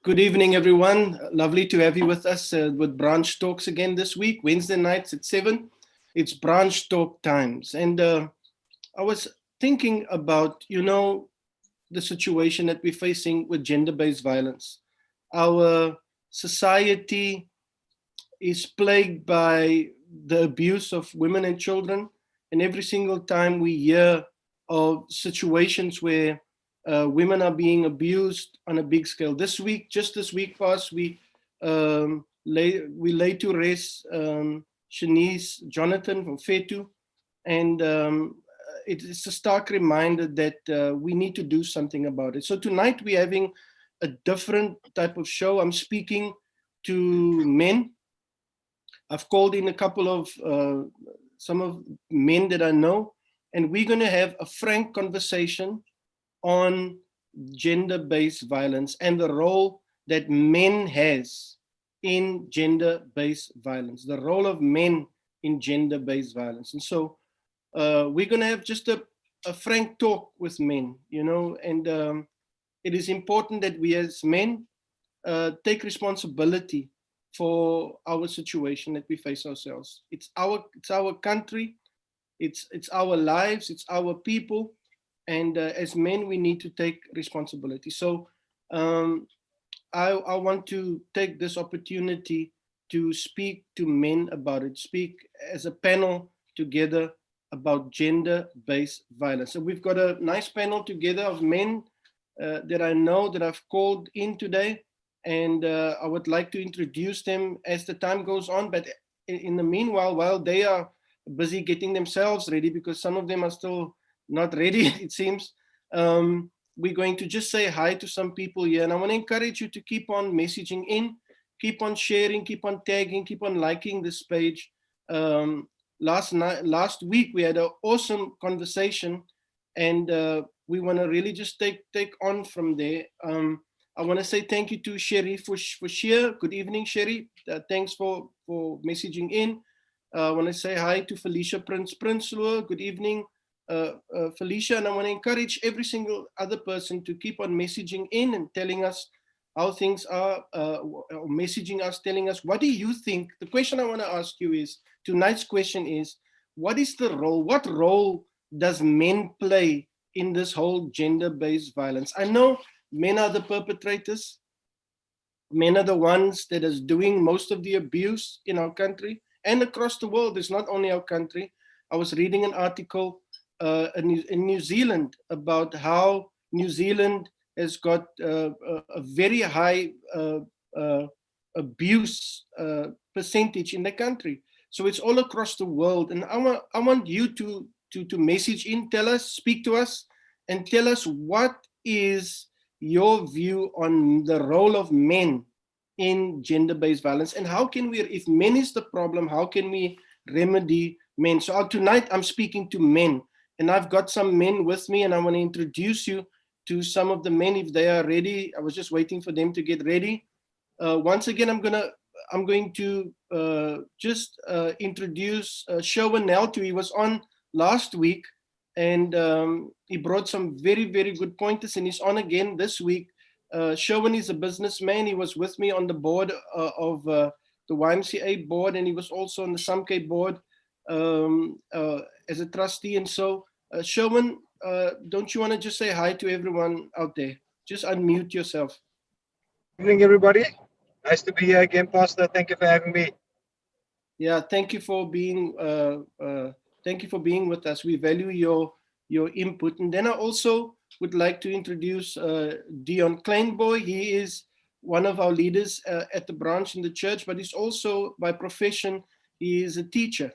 Good evening, everyone. Lovely to have you with us with Branch Talks again this week, Wednesday nights at 7. It's Branch Talk times. And I was thinking about, the situation that we're facing with gender-based violence. Our society is plagued by the abuse of women and children. And every single time we hear of situations where women are being abused on a big scale. Just this week past, we lay to rest Shanice Jonathan from FETU, and it's a stark reminder that we need to do something about it. So tonight we're having a different type of show. I'm speaking to men. I've called in a couple of some of men that I know, and we're going to have a frank conversation on gender-based violence and the role that men has in gender-based violence, the role of men in gender-based violence. And so we're going to have just a frank talk with men, and it is important that we as men take responsibility for our situation that we face ourselves. It's our country, it's our lives, it's our people, and as men we need to take responsibility. So I want to take this opportunity to speak to men about it, speak as a panel together about gender-based violence. So we've got a nice panel together of men that I know that I've called in today, and I would like to introduce them as the time goes on. But in the meanwhile, while they are busy getting themselves ready, because some of them are still not ready, it seems, we're going to just say hi to some people here. And I want to encourage you to keep on messaging in, keep on sharing, keep on tagging, keep on liking this page. Last week, we had an awesome conversation, and we want to really just take on from there. I want to say thank you to Sherry for share. Good evening, Sherry. Thanks for messaging in. I want to say hi to Felicia Prinsloo. Good evening, Felicia. And I want to encourage every single other person to keep on messaging in and telling us how things are, messaging us, telling us, what do you think? The question I want to ask you is, tonight's question is, what role does men play in this whole gender-based violence? I know men are the perpetrators. Men are the ones that is doing most of the abuse in our country and across the world. It's not only our country. I was reading an article in New Zealand about how New Zealand has got a very high abuse percentage in the country. So it's all across the world. And I want you to message in, tell us, speak to us, and tell us what is your view on the role of men in gender-based violence, and how can we, if men is the problem, how can we remedy men? So tonight I'm speaking to men, and I've got some men with me, and I want to introduce you to some of the men if they are ready. I was just waiting for them to get ready. Once again, I'm going to just introduce Sherwin Neltu. He was on last week, and he brought some very, very good pointers, and he's on again this week. Sherwin is a businessman. He was with me on the board of the YMCA board, and he was also on the SUMCA board as a trustee. And so, Sherwin, don't you want to just say hi to everyone out there? Just unmute yourself. Good evening, everybody. Nice to be here again, Pastor. Thank you for having me. Yeah, thank you for being with us. We value your input. And then I also would like to introduce Dion Kleinboy. He is one of our leaders at the branch in the church, but he's also by profession, he is a teacher.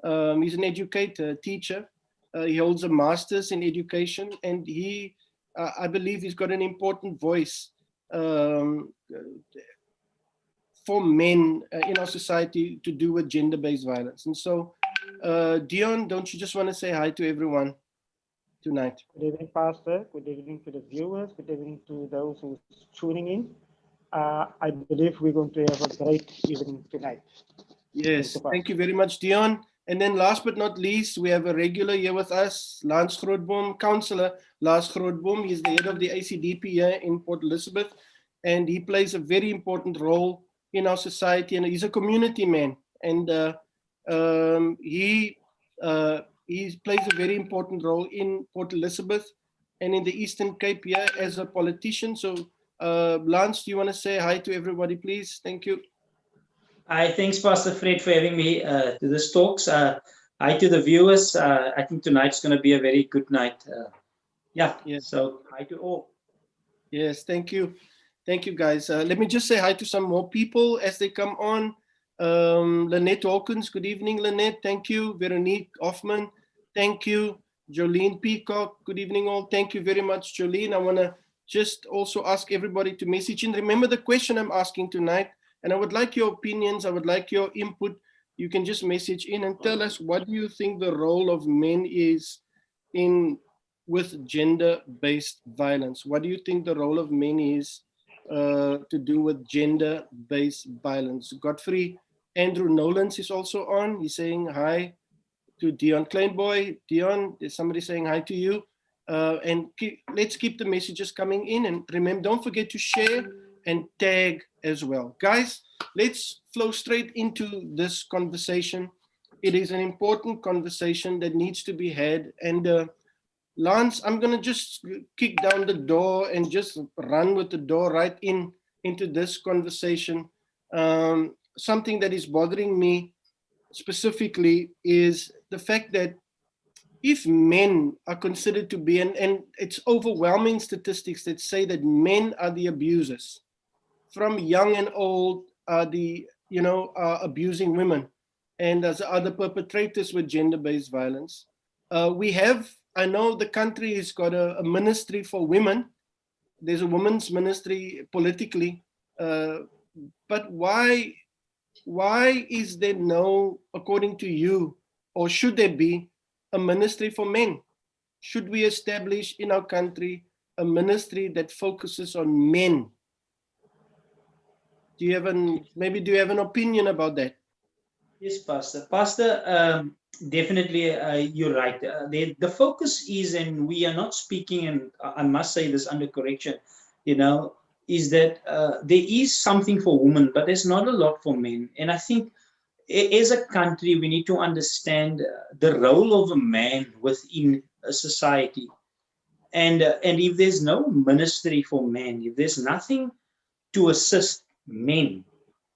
He's an educator, teacher. He holds a master's in education, and I believe he's got an important voice for men in our society to do with gender-based violence. And so, Dion, don't you just want to say hi to everyone tonight? Good evening, Pastor. Good evening to the viewers. Good evening to those who's tuning in. I believe we're going to have a great evening tonight. Yes, thank you very much, Dion. And then last but not least, we have a regular here with us, Lance Grootboom, Councillor Lance Grootboom. He's the head of the ACDP here in Port Elizabeth. and he plays a very important role in our society, and he's a community man, and he plays a very important role in Port Elizabeth and in the Eastern Cape here as a politician. So Lance, do you want to say hi to everybody, please? Thank you. Hi, thanks, Pastor Fred, for having me to this talks. Hi to the viewers. I think tonight's going to be a very good night. So hi to all. Yes, thank you. Thank you, guys. Let me just say hi to some more people as they come on. Lynette Hawkins, good evening, Lynette. Thank you. Veronique Hoffman, thank you. Jolene Peacock, good evening all. Thank you very much, Jolene. I want to just also ask everybody to message in. Remember the question I'm asking tonight, and I would like your opinions. I would like your input. You can just message in and tell us, what do you think the role of men is with gender-based violence? What do you think the role of men is to do with gender-based violence? Godfrey Andrew Nolans is also on. He's saying hi to Dion Kleinboy. Dion, there's somebody saying hi to you. Let's keep the messages coming in. And remember, don't forget to share and tag as well. Guys, let's flow straight into this conversation. It is an important conversation that needs to be had. And Lance, I'm going to just kick down the door and just run with the door right into this conversation. Something that is bothering me specifically is the fact that if men are considered to be, and it's overwhelming statistics that say that men are the abusers, from young and old are abusing women, and as other perpetrators with gender-based violence. I know the country has got a ministry for women. There's a women's ministry politically, but why is there no, according to you, or should there be a ministry for men? Should we establish in our country a ministry that focuses on men? Do you have an opinion about that? Yes, Pastor. Pastor, definitely, you're right. The focus is, and we are not speaking, and I must say this under correction, is that there is something for women, but there's not a lot for men. And I think as a country, we need to understand the role of a man within a society. And if there's no ministry for men, if there's nothing to assist men,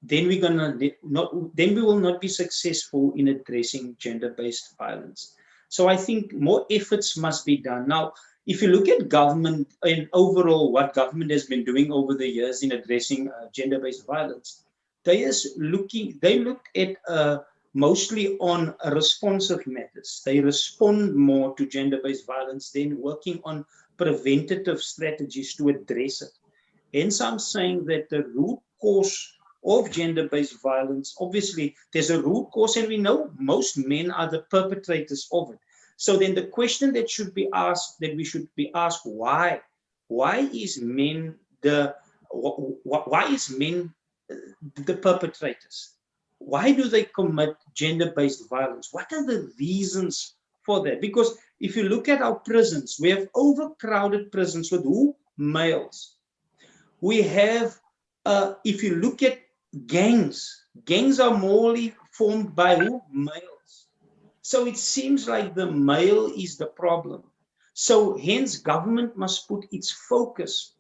then we will not be successful in addressing gender-based violence. So I think more efforts must be done. Now, if you look at government and overall what government has been doing over the years in addressing gender-based violence, they look at mostly on responsive matters. They respond more to gender-based violence than working on preventative strategies to address it. Hence, I'm saying that the root cause of gender-based violence, obviously there's a root cause, and we know most men are the perpetrators of it. So then the question that we should be asked, why is men the perpetrators? Why do they commit gender-based violence? What are the reasons for that? Because if you look at our prisons, we have overcrowded prisons with who? Males. We have, if you look at gangs are morely formed by who? Males. So it seems like the male is the problem. So hence government must put its focus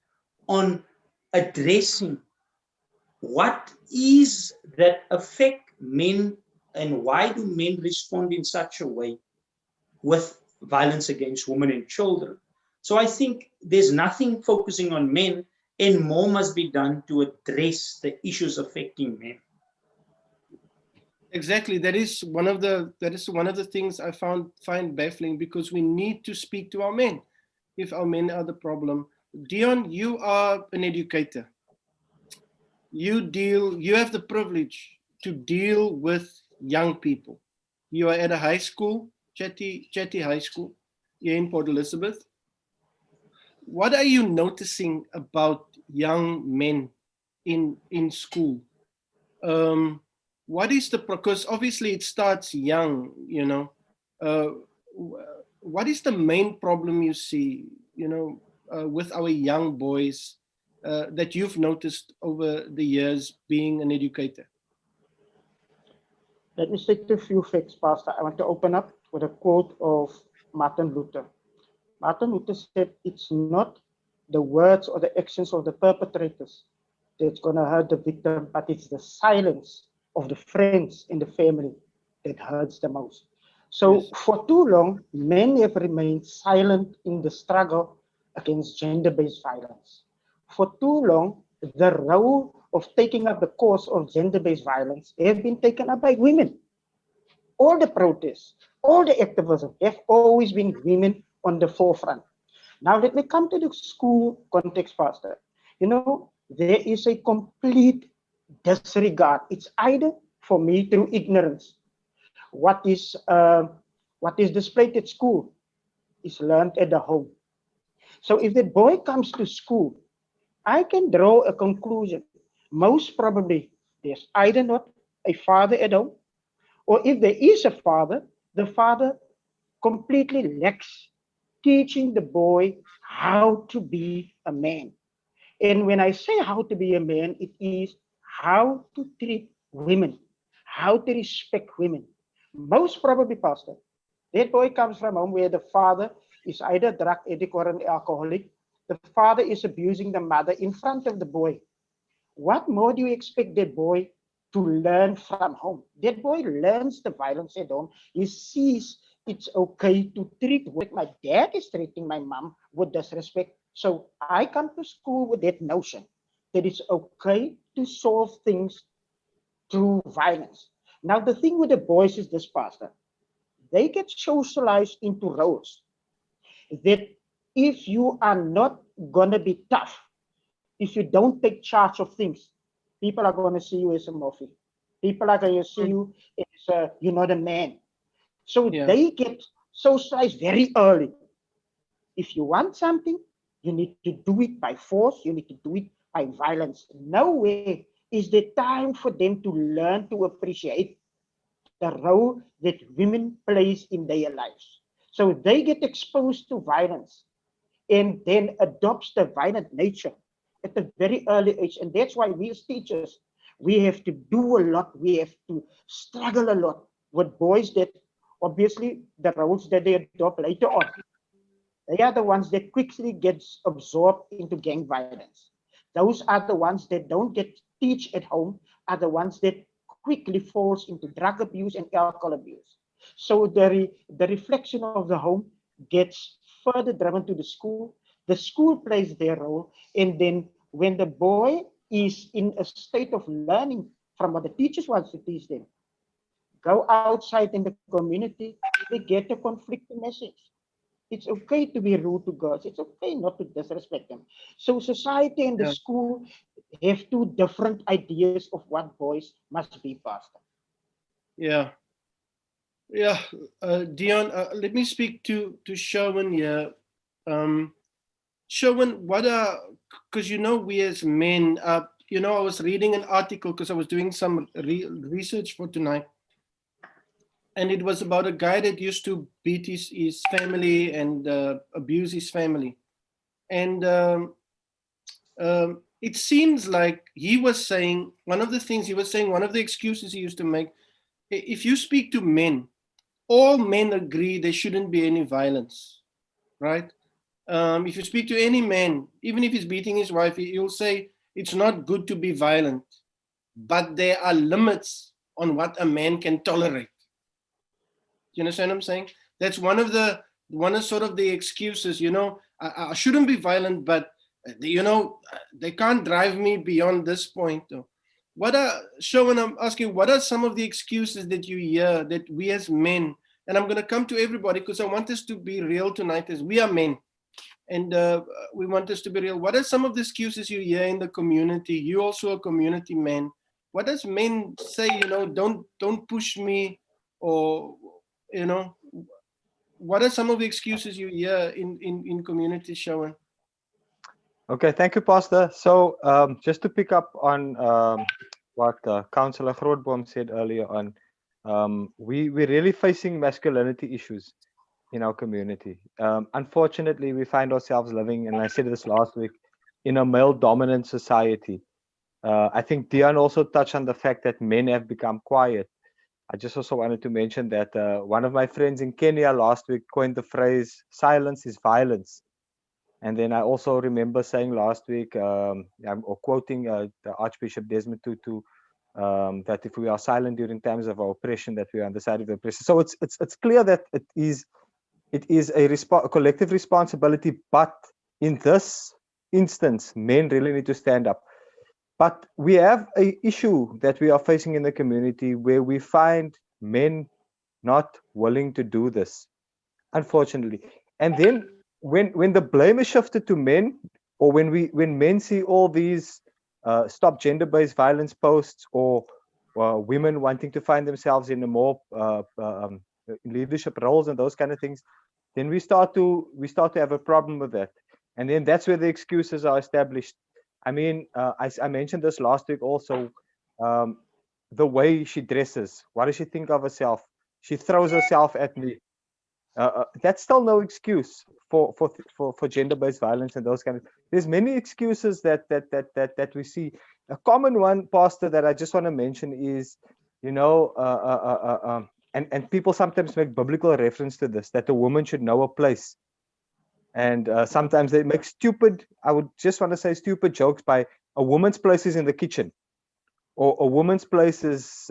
on addressing what is that affect men, and why do men respond in such a way with violence against women and children. So I think there's nothing focusing on men, and more must be done to address the issues affecting men. Exactly. That is one of the things I find baffling, because we need to speak to our men if our men are the problem. Dion, you are an educator. You have the privilege to deal with young people. You are at a high school, Chetty High School, here in Port Elizabeth. What are you noticing about young men in school? What is because obviously it starts young, what is the main problem you see, with our young boys that you've noticed over the years being an educator? Let me state a few facts, Pastor. I want to open up with a quote of Martin Luther. Martin Luther said, "It's not the words or the actions of the perpetrators that's going to hurt the victim, but it's the silence of the friends in the family that hurts the most." So Yes. for too long, men have remained silent in the struggle against gender-based violence. For too long, the role of taking up the cause of gender-based violence have been taken up by women. All the protests, all the activism have always been women on the forefront. Now let me come to the school context, Pastor. You know, there is a complete disregard. It's either for me through ignorance. What is displayed at school is learned at the home. So if the boy comes to school, I can draw a conclusion. Most probably, there's either not a father at home, or if there is a father, the father completely lacks teaching the boy how to be a man. And when I say how to be a man, it is how to treat women, how to respect women. Most probably, Pastor, that boy comes from home where the father is either a drug addict or an alcoholic. The father is abusing the mother in front of the boy. What more do you expect that boy to learn from home? That boy learns the violence at home. He sees it's okay to treat like my dad is treating my mom with disrespect. So I come to school with that notion that it's okay to solve things through violence. Now, the thing with the boys is this, Pastor. They get socialized into roles that if you are not going to be tough, if you don't take charge of things, people are going to see you as a Murphy. People are going to see you as you're not a man. So Yeah. they get socialized very early. If you want something, you need to do it by force. You need to do it by violence. Nowhere is the time for them to learn to appreciate the role that women plays in their lives. So they get exposed to violence and then adopts the violent nature at a very early age. And that's why we as teachers, we have to do a lot. We have to struggle a lot with boys that obviously the roles that they adopt later on, they are the ones that quickly gets absorbed into gang violence. Those are the ones that don't get teach at home, are the ones that quickly falls into drug abuse and alcohol abuse. So the reflection of the home gets further driven to the school. The school plays their role. And then when the boy is in a state of learning from what the teachers want to teach them, go outside in the community, they get a conflicting message. It's okay to be rude to girls. It's okay not to disrespect them. So society and the Yeah. school have two different ideas of what boys must be, Pastor. Yeah. Yeah. Dion, let me speak to Sherwin here. Sherwin, what are, because we as men, I was reading an article because I was doing some research for tonight. And it was about a guy that used to beat his family and abuse his family. And it seems like he was saying, one of the excuses he used to make, if you speak to men, all men agree there shouldn't be any violence, right? If you speak to any man, even if he's beating his wife, he'll say it's not good to be violent, but there are limits on what a man can tolerate. Do you understand what I'm saying? That's one of sort of the excuses. I shouldn't be violent, but they can't drive me beyond this point. Sherwin, I'm asking, what are some of the excuses that you hear that we as men, and I'm going to come to everybody because I want us to be real tonight, as we are men, and we want us to be real. What are some of the excuses you hear in the community? You also a community man. What does men say? Don't push me, or what are some of the excuses you hear in community, Sherwin? Okay, thank you, Pastor. So just to pick up on what Councillor Grootboom said earlier on, we're really facing masculinity issues in our community. Unfortunately, we find ourselves living, and I said this last week, in a male-dominant society. I think Dion also touched on the fact that men have become quiet. I just also wanted to mention that one of my friends in Kenya last week coined the phrase "silence is violence." And then I also remember saying last week, or quoting the Archbishop Desmond Tutu, that if we are silent during times of oppression, that we are on the side of the oppressor. So it's clear that it is a collective responsibility, but in this instance, men really need to stand up. But we have an issue that we are facing in the community where we find men not willing to do this, unfortunately. And then when the blame is shifted to men, or when men see all these stop gender-based violence posts, or women wanting to find themselves in a more leadership roles and those kind of things, then we start to have a problem with that. And then that's where the excuses are established. I mean, I mentioned this last week also. The way she dresses, what does she think of herself? She throws herself at me. That's still no excuse for gender-based violence and those kind of. There's many excuses that we see. A common one, Pastor, that I just want to mention is, and people sometimes make biblical reference to this, that a woman should know a place. And sometimes they make stupid, I would just want to say stupid jokes by a woman's place is in the kitchen, or a woman's place is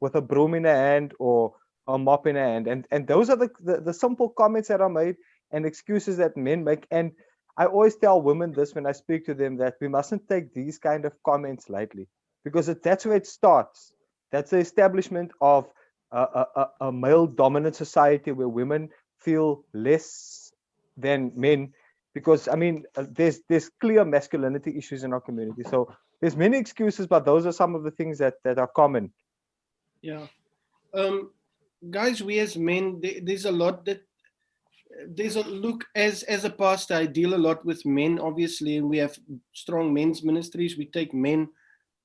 with a broom in her hand or a mop in her hand. And those are the simple comments that are made and excuses that men make. And I always tell women this when I speak to them, that we mustn't take these kind of comments lightly, because that's where it starts. That's the establishment of a male-dominant society where women feel less than men, because I mean there's clear masculinity issues in our community. So there's many excuses, but those are some of the things that are common. Yeah. Guys, we as men, there's a lot that look, as a pastor, I deal a lot with men, obviously, and we have strong men's ministries. We take men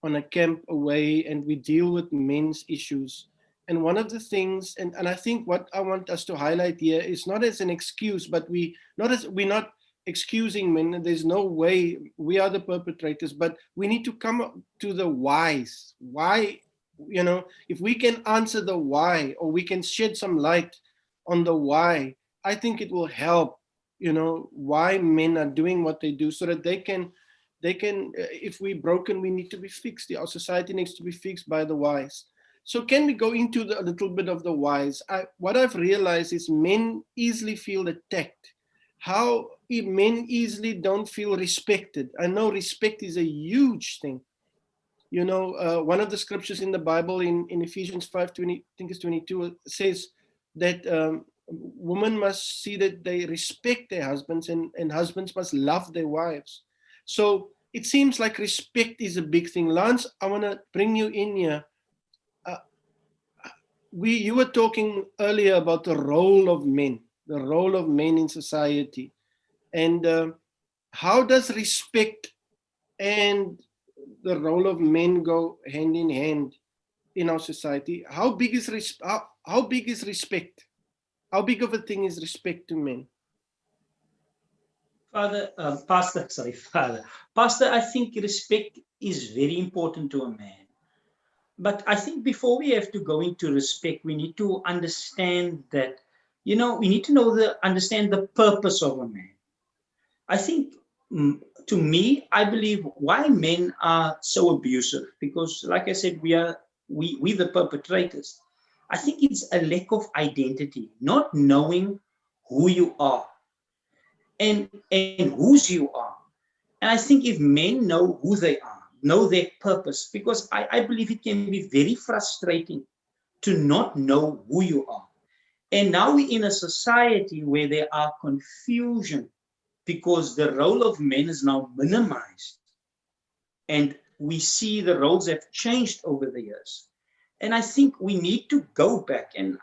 on a camp away and we deal with men's issues. And one of the things, and I think what I want us to highlight here is not as an excuse, but we're not excusing men. There's no way we are the perpetrators, but we need to come up to the whys. Why, if we can answer the why, or we can shed some light on the why, I think it will help, why men are doing what they do, so that they can, if we're broken, we need to be fixed. Our society needs to be fixed by the whys. So can we go into a little bit of the whys? What I've realized is men easily feel attacked. How men easily don't feel respected. I know respect is a huge thing. One of the scriptures in the Bible in Ephesians 5:20, I think it's 22, says that women must see that they respect their husbands, and husbands must love their wives. So it seems like respect is a big thing. Lance, I want to bring you in here. You were talking earlier about the role of men in society, and how does respect and the role of men go hand in hand in our society? How big is respect? How big of a thing is respect to men? Pastor, I think respect is very important to a man. But I think before we have to go into respect, we need to understand that, we need to understand the purpose of a man. I think, to me, I believe why men are so abusive, because like I said, we the perpetrators. I think it's a lack of identity, not knowing who you are and whose you are. And I think if men know who they are, know their purpose, because I believe it can be very frustrating to not know who you are. And now we're in a society where there are confusion, because the role of men is now minimized. And we see the roles have changed over the years. And I think we need to go back, and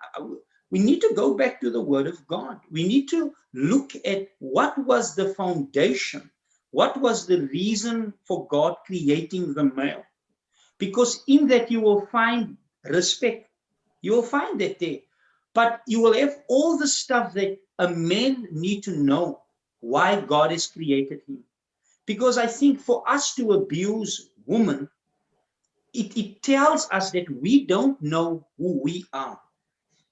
we need to go back to the Word of God. We need to look at what was the foundation. What was the reason for God creating the male? Because in that you will find respect. You will find that there. But you will have all the stuff that a man need to know why God has created him. Because I think for us to abuse women, it tells us that we don't know who we are.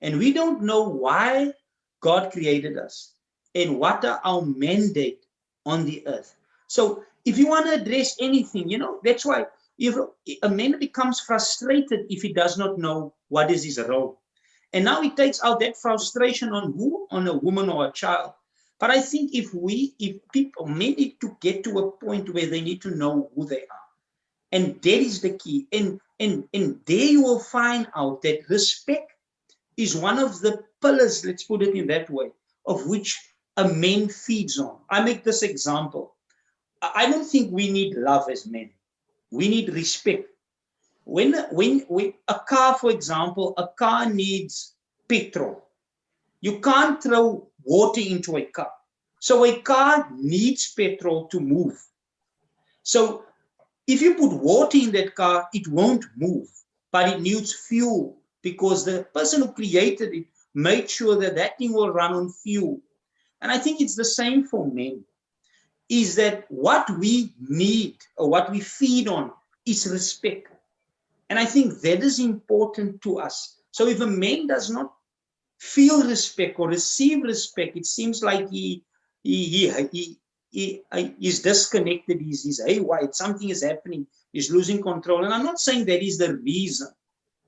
And we don't know why God created us and what are our mandate on the earth. So if you want to address anything, that's why if a man becomes frustrated if he does not know what is his role. And now he takes out that frustration on who? On a woman or a child. But I think if people may need to get to a point where they need to know who they are. And that is the key. And there you will find out that respect is one of the pillars, let's put it in that way, of which a man feeds on. I make this example. I don't think we need love as men. We need respect. When a car, for example, a car needs petrol. You can't throw water into a car. So a car needs petrol to move. So if you put water in that car, it won't move, but it needs fuel because the person who created it made sure that that thing will run on fuel. And I think it's the same for men, is that what we need or what we feed on is respect. And I think that is important to us. So if a man does not feel respect or receive respect, it seems like he is disconnected, he's haywire, something is happening, he's losing control. And I'm not saying that is the reason.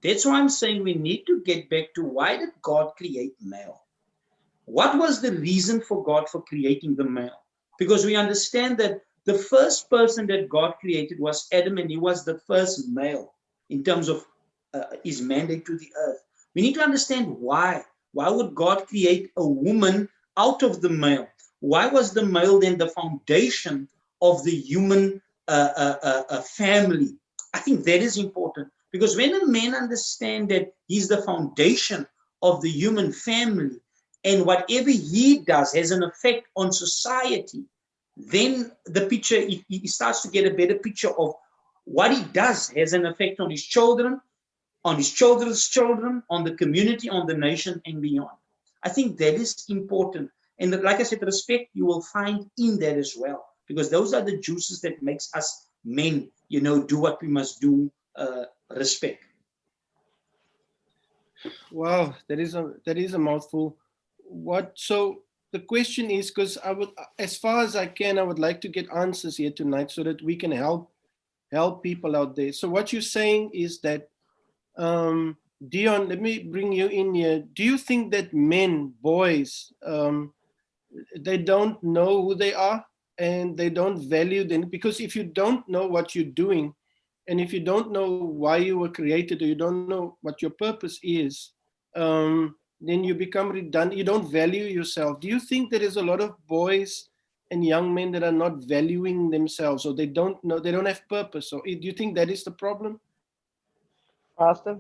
That's why I'm saying we need to get back to why did God create male? What was the reason for God for creating the male? Because we understand that the first person that God created was Adam, and he was the first male in terms of his mandate to the earth. We need to understand why. Why would God create a woman out of the male? Why was the male then the foundation of the human family? I think that is important, because when a man understands that he's the foundation of the human family, and whatever he does has an effect on society, then the picture, he starts to get a better picture of what he does has an effect on his children, on his children's children, on the community, on the nation, and beyond. I think that is important. And like I said, respect you will find in that as well, because those are the juices that makes us men, do what we must do, respect. Wow, that is a mouthful. So the question is, because I would, as far as I can, I would like to get answers here tonight so that we can help people out there. So what you're saying is that, Dion, let me bring you in here. Do you think that men, boys, they don't know who they are and they don't value them? Because if you don't know what you're doing, and if you don't know why you were created, or you don't know what your purpose is, then you become redundant. You don't value yourself. Do you think there is a lot of boys and young men that are not valuing themselves, or they don't know, they don't have purpose? Or do you think that is the problem? Pastor,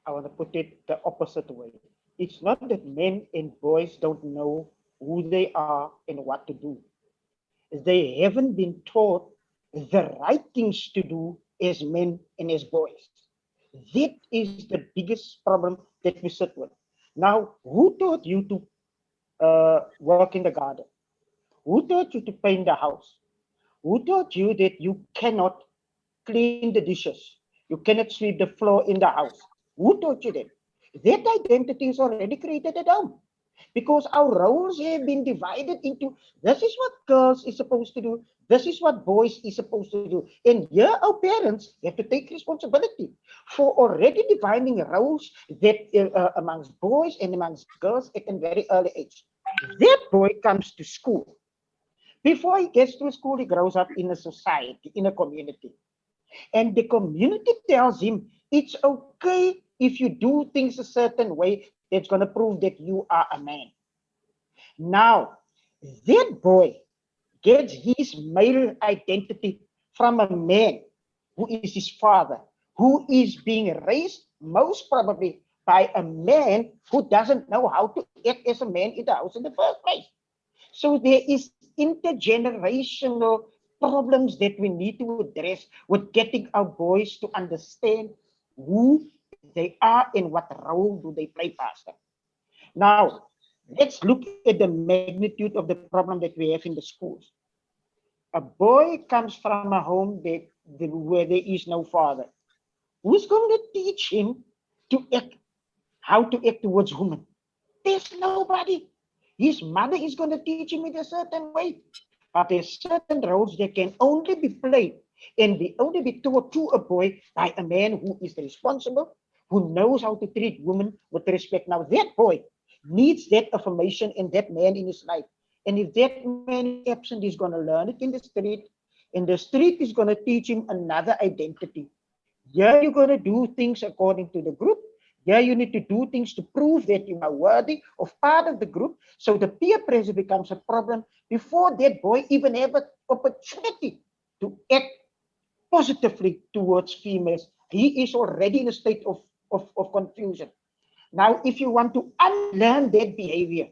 I want to put it the opposite way. It's not that men and boys don't know who they are and what to do. They haven't been taught the right things to do as men and as boys. That is the biggest problem that we sit with. Now, who taught you to work in the garden? Who taught you to paint the house? Who taught you that you cannot clean the dishes? You cannot sweep the floor in the house? Who taught you that? That identity is already created at home, because our roles have been divided into this is what girls is supposed to do, this is what boys is supposed to do. And here our parents have to take responsibility for already defining roles that amongst boys and amongst girls at a very early age. That boy comes to school. Before he gets to school, he grows up in a society, in a community. And the community tells him it's okay if you do things a certain way that's going to prove that you are a man. Now, that boy gets his male identity from a man who is his father, who is being raised most probably by a man who doesn't know how to act as a man in the house in the first place. So there is intergenerational problems that we need to address with getting our boys to understand who they are and what role do they play, Pastor. Now, let's look at the magnitude of the problem that we have in the schools. A boy comes from a home where there is no father. Who's going to teach him to act, how to act towards women? There's nobody. His mother is going to teach him in a certain way. But there's certain roles that can only be played and be only be taught to a boy by a man who is responsible, who knows how to treat women with respect. Now that boy needs that affirmation and that man in his life. And if that man is absent, he's going to learn it in the street. And the street is going to teach him another identity. Here you're going to do things according to the group. Here you need to do things to prove that you are worthy of part of the group. So the peer pressure becomes a problem before that boy even have an opportunity to act positively towards females. He is already in a state of confusion. Now, if you want to unlearn that behavior,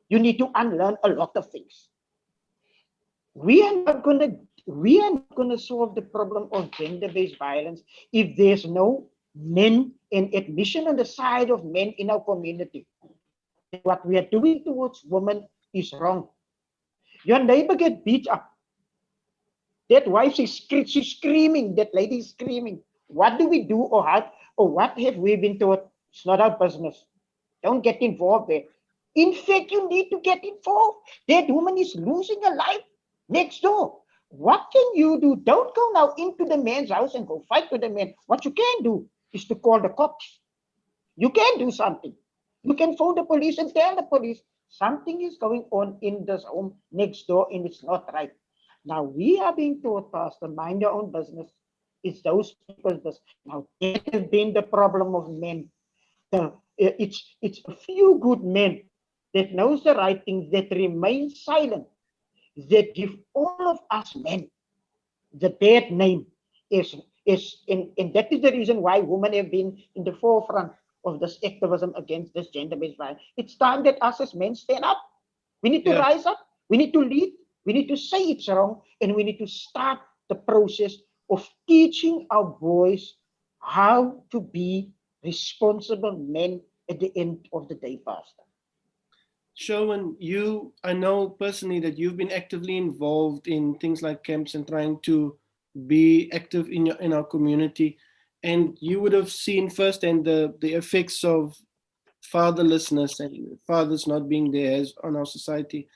you need to unlearn a lot of things. We are not going to solve the problem of gender-based violence if there's no men and admission on the side of men in our community. What we are doing towards women is wrong. Your neighbor get beat up. That wife she's screaming. That lady is screaming. What do we do or what have we been taught? It's not our business. Don't get involved there. In fact, you need to get involved. That woman is losing her life next door. What can you do? Don't go now into the man's house and go fight with the man. What you can do is to call the cops. You can do something. You can phone the police and tell the police something is going on in this home next door and it's not right. Now we are being taught, Pastor, mind your own business. It's those people's business. Now that has been the problem of men. It's a few good men that knows the right things, that remain silent, that give all of us men the bad name and that is the reason why women have been in the forefront of this activism against this gender-based violence. It's time that us as men stand up. We need to rise up. We need to lead. We need to say it's wrong, and we need to start the process of teaching our boys how to be responsible men at the end of the day, Pastor. Sherwin, I know personally that you've been actively involved in things like camps and trying to be active in our community, and you would have seen firsthand the effects of fatherlessness and fathers not being there on our society.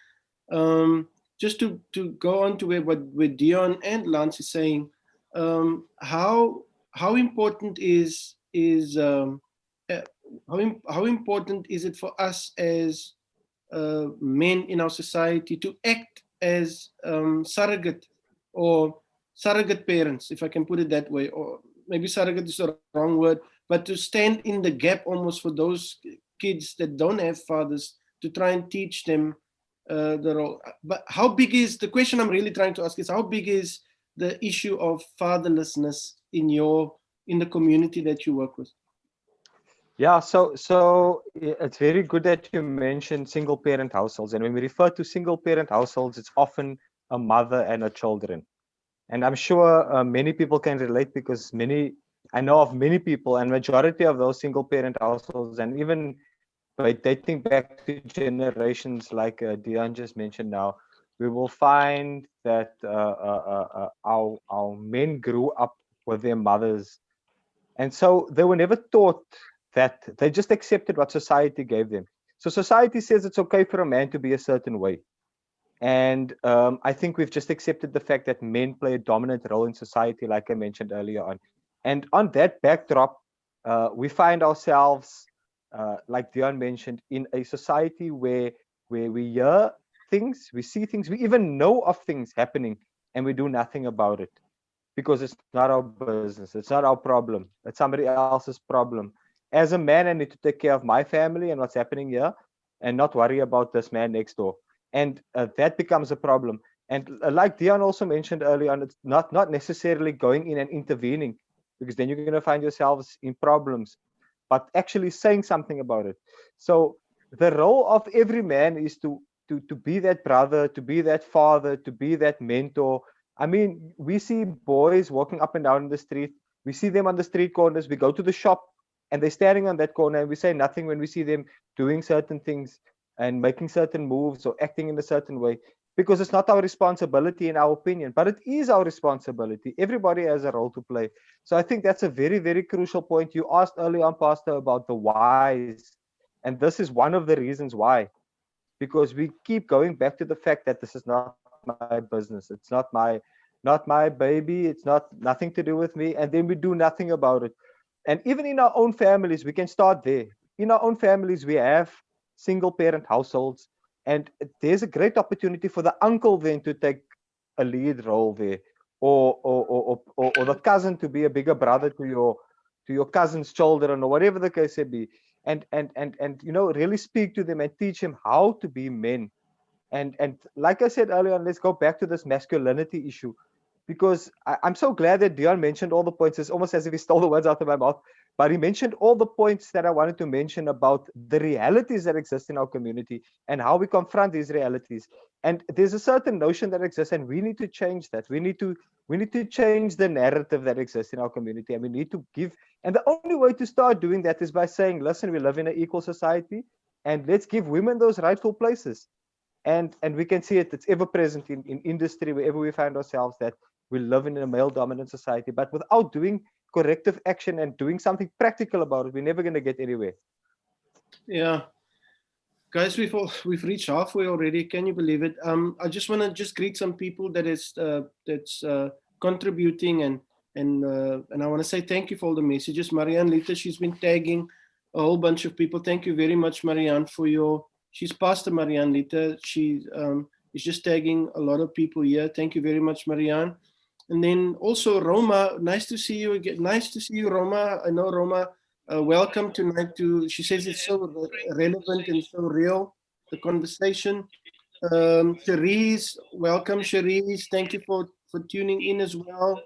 Just to go on to where Dion and Lance is saying, how important how important is it for us as men in our society to act as surrogate parents, if I can put it that way, or maybe surrogate is the wrong word, but to stand in the gap almost for those kids that don't have fathers, to try and teach them the role. But how big is the question I'm really trying to ask is, how big is the issue of fatherlessness in the community that you work with? Yeah, so it's very good that you mentioned single parent households. And when we refer to single parent households, it's often a mother and a children. And I'm sure many people can relate, because I know of many people, and majority of those single parent households, and even by dating back to generations like Dion just mentioned now, we will find that our men grew up with their mothers. And so they were never taught that. They just accepted what society gave them. So society says it's okay for a man to be a certain way. And I think we've just accepted the fact that men play a dominant role in society, like I mentioned earlier on. And on that backdrop, we find ourselves, like Dion mentioned, in a society where we hear things, we see things, we even know of things happening, and we do nothing about it. Because it's not our business, it's not our problem, it's somebody else's problem. As a man, I need to take care of my family and what's happening here, and not worry about this man next door. And that becomes a problem. And like Dion also mentioned earlier on, it's not necessarily going in and intervening, because then you're going to find yourselves in problems, but actually saying something about it. So the role of every man is to be that brother, to be that father, to be that mentor. I mean, we see boys walking up and down in the street. We see them on the street corners. We go to the shop and they're standing on that corner, and we say nothing when we see them doing certain things and making certain moves or acting in a certain way. because it's not our responsibility in our opinion, but it is our responsibility. Everybody has a role to play. So I think that's a very, very crucial point. You asked early on, Pastor, about the whys, and this is one of the reasons why, because we keep going back to the fact that this is not my business. It's not my baby. It's nothing to do with me. And then we do nothing about it. And even in our own families, we can start there. In our own families, we have single parent households, and there's a great opportunity for the uncle then to take a lead role there, or the cousin to be a bigger brother to your cousin's children, or whatever the case may be. And really speak to them and teach them how to be men. And like I said earlier on, let's go back to this masculinity issue, because I'm so glad that Dion mentioned all the points. It's almost as if he stole the words out of my mouth, but he mentioned all the points that I wanted to mention about the realities that exist in our community and how we confront these realities. And there's a certain notion that exists, and we need to change that. We need to change the narrative that exists in our community, and we need to give. And the only way to start doing that is by saying, listen, we live in an equal society, and let's give women those rightful places. And we can see it, it's ever present in industry, wherever we find ourselves, that we live in a male-dominant society. But without doing corrective action and doing something practical about it, we're never going to get anywhere. Yeah. Guys, we've reached halfway already. Can you believe it? I just want to greet some people that's contributing, and I want to say thank you for all the messages. Marianne Lita, she's been tagging a whole bunch of people. Thank you very much, Marianne, she's Pastor Marianne Lita. She is just tagging a lot of people here. Thank you very much, Marianne. And then also Roma, nice to see you again. Nice to see you, Roma. I know Roma. Welcome tonight she says it's so relevant and so real, the conversation. Cherise, welcome, Cherise. Thank you for tuning in as well.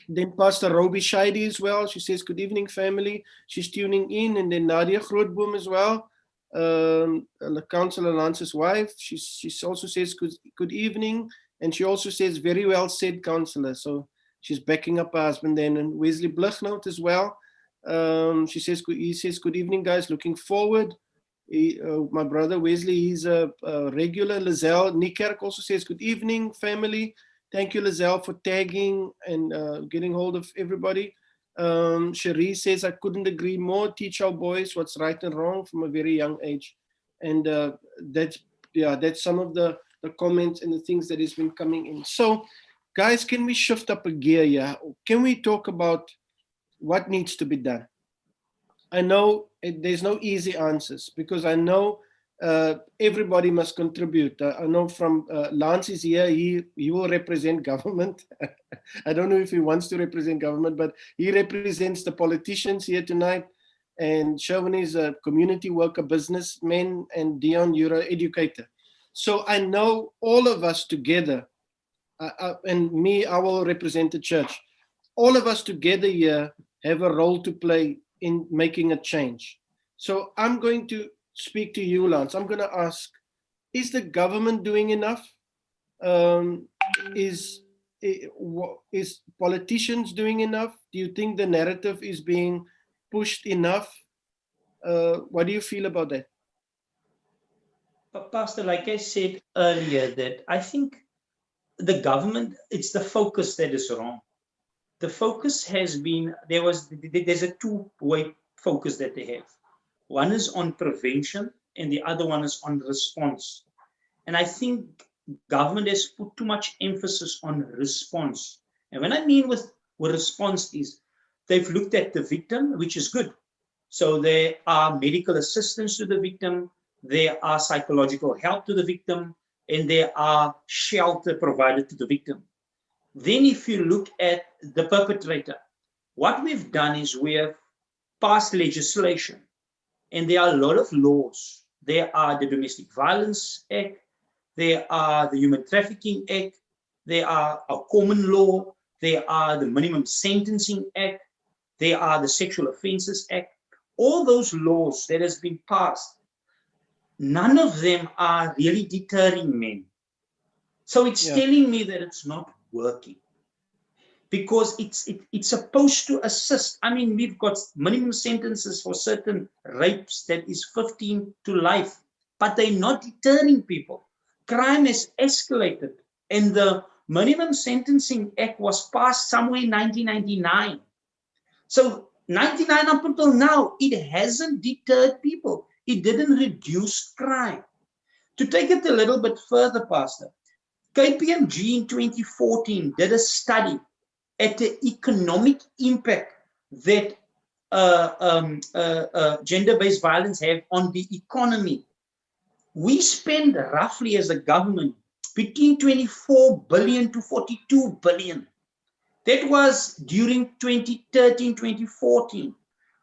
Then Pastor Roby Scheide as well. She says, good evening, family. She's tuning in. And then Nadia Grootboom as well. Councillor Lance's wife. She also says, good evening. And she also says, very well said, Councillor. So she's backing up her husband then. And Wesley Blichnout as well. He says, good evening, guys. Looking forward. My brother Wesley, he's a regular. Lizelle Niekerk also says, good evening, family. Thank you, Lizelle, for tagging and getting hold of everybody. Cherie says, I couldn't agree more. Teach our boys what's right and wrong from a very young age. And that's some of the comments and the things that has been coming in. So, guys, can we shift up a gear here? Can we talk about what needs to be done? I know there's no easy answers, because I know everybody must contribute. I know from Lance is here, he will represent government. I don't know if he wants to represent government, but he represents the politicians here tonight. And Sherwin is a community worker, businessman, and Dion, you're an educator. So I know all of us together, and me, I will represent the church. All of us together here have a role to play in making a change. So I'm going to speak to you, Lance. I'm going to ask, is the government doing enough? Is politicians doing enough? Do you think the narrative is being pushed enough? What do you feel about that? Pastor, like I said earlier, that I think the government, it's the focus that is wrong. The focus has been, there's a two-way focus that they have. One is on prevention and the other one is on response. And I think government has put too much emphasis on response. And when I mean with response is, they've looked at the victim, which is good. So there are medical assistance to the victim, there are psychological help to the victim, and there are shelter provided to the victim. Then if you look at the perpetrator, what we've done is we have passed legislation, and there are a lot of laws. There are the Domestic Violence Act, there are the Human Trafficking Act, there are a common law, there are the Minimum Sentencing Act, there are the Sexual Offences Act. All those laws that has been passed, none of them are really deterring men. So it's telling me that it's not working, because it's supposed to assist. I mean, we've got minimum sentences for certain rapes that is 15 to life, but they're not deterring people. crime has escalated, and the Minimum Sentencing Act was passed somewhere in 1999. So 99 up until now, it hasn't deterred people. It didn't reduce crime. To take it a little bit further, Pastor, KPMG in 2014 did a study at the economic impact that gender-based violence have on the economy. We spend roughly as a government between 24 billion to 42 billion. That was during 2013, 2014.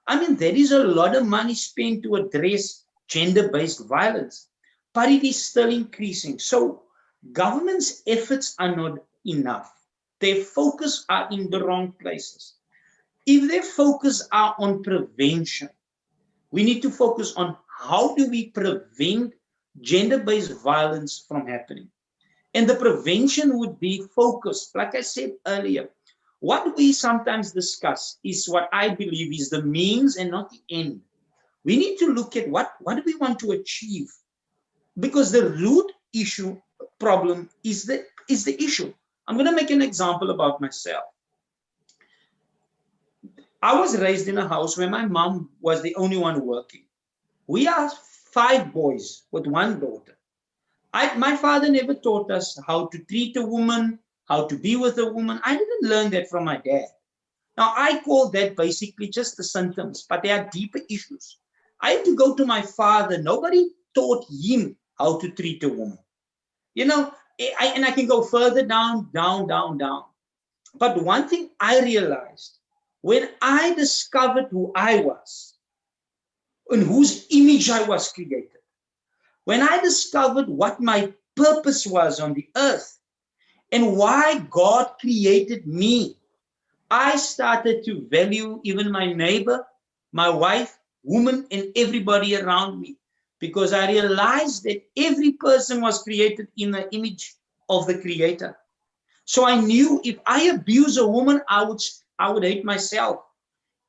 I mean, there is a lot of money spent to address gender-based violence, but it is still increasing. So government's efforts are not enough. Their focus are in the wrong places. If their focus are on prevention, we need to focus on how do we prevent gender-based violence from happening. And the prevention would be focused, like I said earlier. What we sometimes discuss is what I believe is the means and not the end. We need to look at what do we want to achieve, because the root issue problem is the issue. I'm going to make an example about myself. I was raised in a house where my mom was the only one working. We are 5 boys with 1 daughter. My father never taught us how to treat a woman, how to be with a woman. I didn't learn that from my dad. Now, I call that basically just the symptoms, but there are deeper issues. I had to go to my father. Nobody taught him how to treat a woman. You know, and I can go further down. But one thing I realized, when I discovered who I was, in whose image I was created, when I discovered what my purpose was on the earth and why God created me, I started to value even my neighbor, my wife, woman, and everybody around me, because I realized that every person was created in the image of the Creator. So I knew if I abuse a woman, I would hate myself.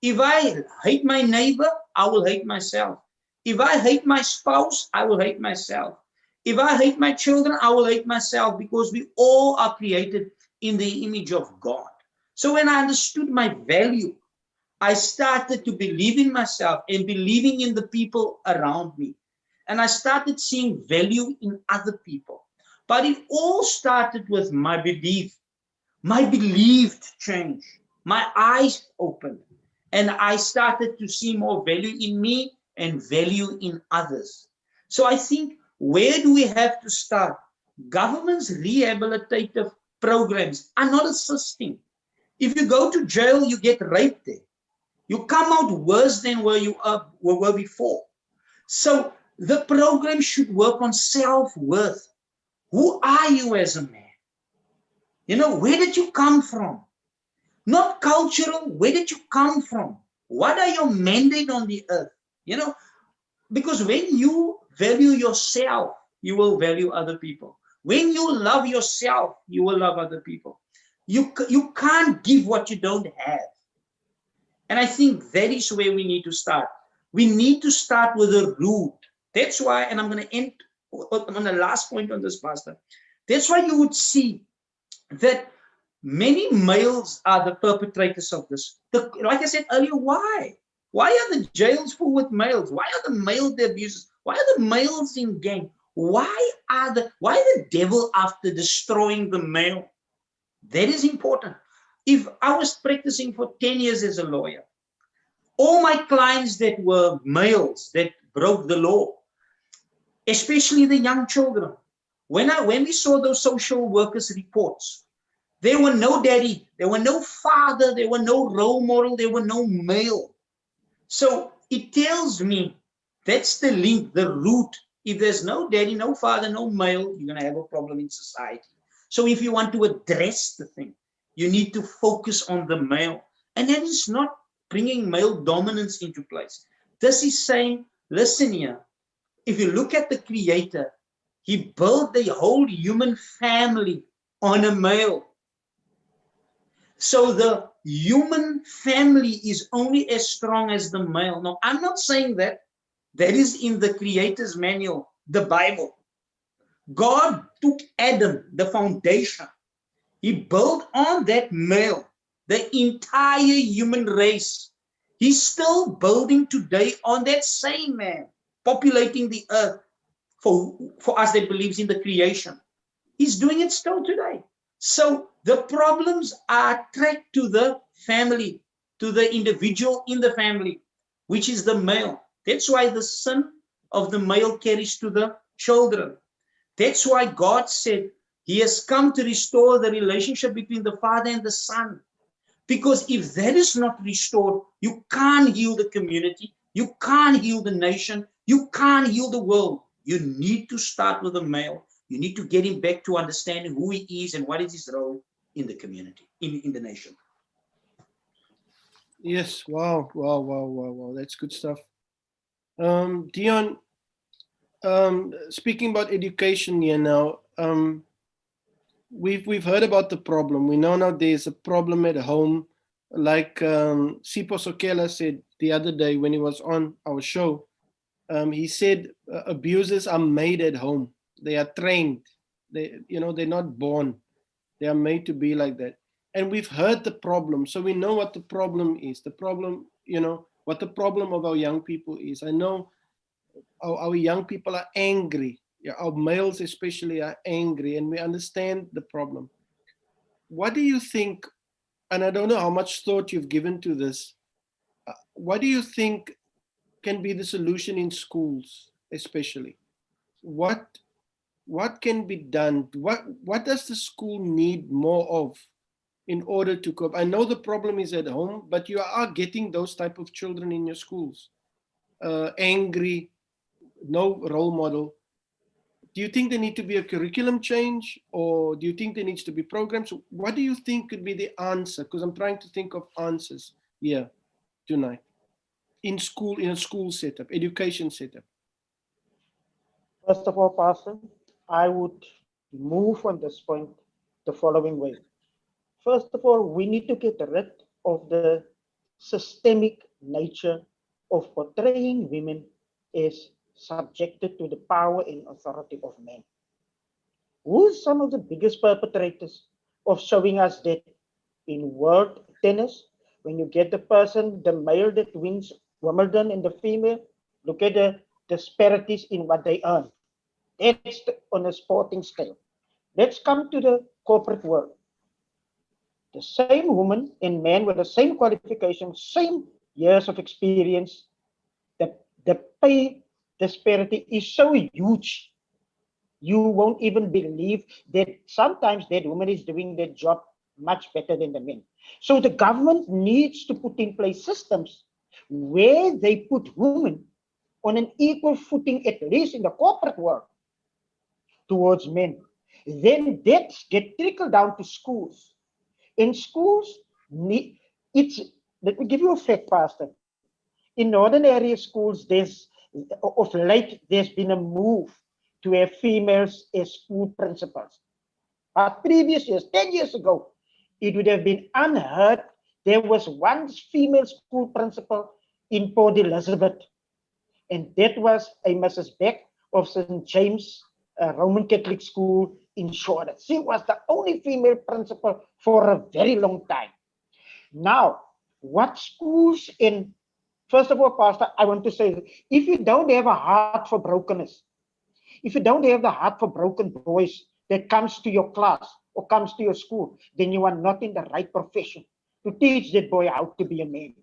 If I hate my neighbor, I will hate myself. If I hate my spouse, I will hate myself. If I hate my children, I will hate myself, because we all are created in the image of God. So when I understood my value, I started to believe in myself and believing in the people around me. And I started seeing value in other people. But it all started with my belief. My belief changed. My eyes opened. And I started to see more value in me and value in others. So I think, where do we have to start? Government's rehabilitative programs are not assisting. If you go to jail, you get raped there. You come out worse than where you were before. So the program should work on self-worth. Who are you as a man? You know, where did you come from? Not cultural, where did you come from? What are your mandate on the earth? You know, because when you value yourself, you will value other people. When you love yourself, you will love other people. You can't give what you don't have. And I think that is where we need to start. We need to start with the root. That's why, and I'm going to end on the last point on this, Pastor. That's why you would see that many males are the perpetrators of this. Like I said earlier, why? Why are the jails full with males? Why are the male abusers? Why are the males in gang? Why the devil after destroying the male? That is important. If I was practicing for 10 years as a lawyer, all my clients that were males that broke the law, especially the young children, when we saw those social workers' reports, there were no daddy, there were no father, there were no role model, there were no male. So it tells me that's the link, the root. If there's no daddy, no father, no male, you're going to have a problem in society. So if you want to address the thing, you need to focus on the male. And that is not bringing male dominance into place. This is saying, listen here, if you look at the Creator, He built the whole human family on a male. So the human family is only as strong as the male. Now, I'm not saying that. That is in the Creator's manual, the Bible. God took Adam, the foundation. He built on that male, the entire human race. He's still building today on that same man, populating the earth for us that believes in the creation. He's doing it still today. So the problems are tracked to the family, to the individual in the family, which is the male. That's why the sin of the male carries to the children. That's why God said he has come to restore the relationship between the father and the son. Because if that is not restored, you can't heal the community, you can't heal the nation, you can't heal the world. You need to start with the male. You need to get him back to understanding who he is and what is his role in the community, in the nation. Yes. Wow. Wow. Wow. Wow. Wow. That's good stuff. Dion, speaking about education here now, we've heard about the problem. We know now there's a problem at home. Like Sipho Sokela said the other day when he was on our show, he said abusers are made at home. They are trained. They're not born. They are made to be like that. And we've heard the problem, so we know what the problem is. The problem, what the problem of our young people is. I know our young people are angry. Yeah, our males especially are angry, and we understand the problem. What do you think? And I don't know how much thought you've given to this. What do you think can be the solution in schools, especially? What can be done? What does the school need more of in order to cope? I know the problem is at home, but you are getting those type of children in your schools, angry, no role model. Do you think there need to be a curriculum change, or do you think there needs to be programs? What do you think could be the answer? Because I'm trying to think of answers here tonight in school, in a school setup, education setup. First of all, Pastor, I would move on this point the following way. First of all, we need to get rid of the systemic nature of portraying women as subjected to the power and authority of men. Who are some of the biggest perpetrators of showing us that in world tennis, when you get the person, the male that wins Wimbledon and the female, look at the disparities in what they earn. That's on a sporting scale. Let's come to the corporate world. The same woman and man with the same qualifications, same years of experience, the pay disparity is so huge. You won't even believe that sometimes that woman is doing their job much better than the men. So the government needs to put in place systems where they put women on an equal footing, at least in the corporate world, towards men. Then that get trickled down to schools. In schools, let me give you a fact, Pastor. In northern area schools, of late, there's been a move to have females as school principals. But previous years, 10 years ago, it would have been unheard. There was one female school principal in Port Elizabeth, and that was a Mrs. Beck of St. James Roman Catholic School in Shorter. She was the only female principal for a very long time. Now, what schools in, first of all, Pastor, I want to say, if you don't have a heart for brokenness, if you don't have the heart for broken boys that comes to your class or comes to your school, then you are not in the right profession to teach that boy how to be a man.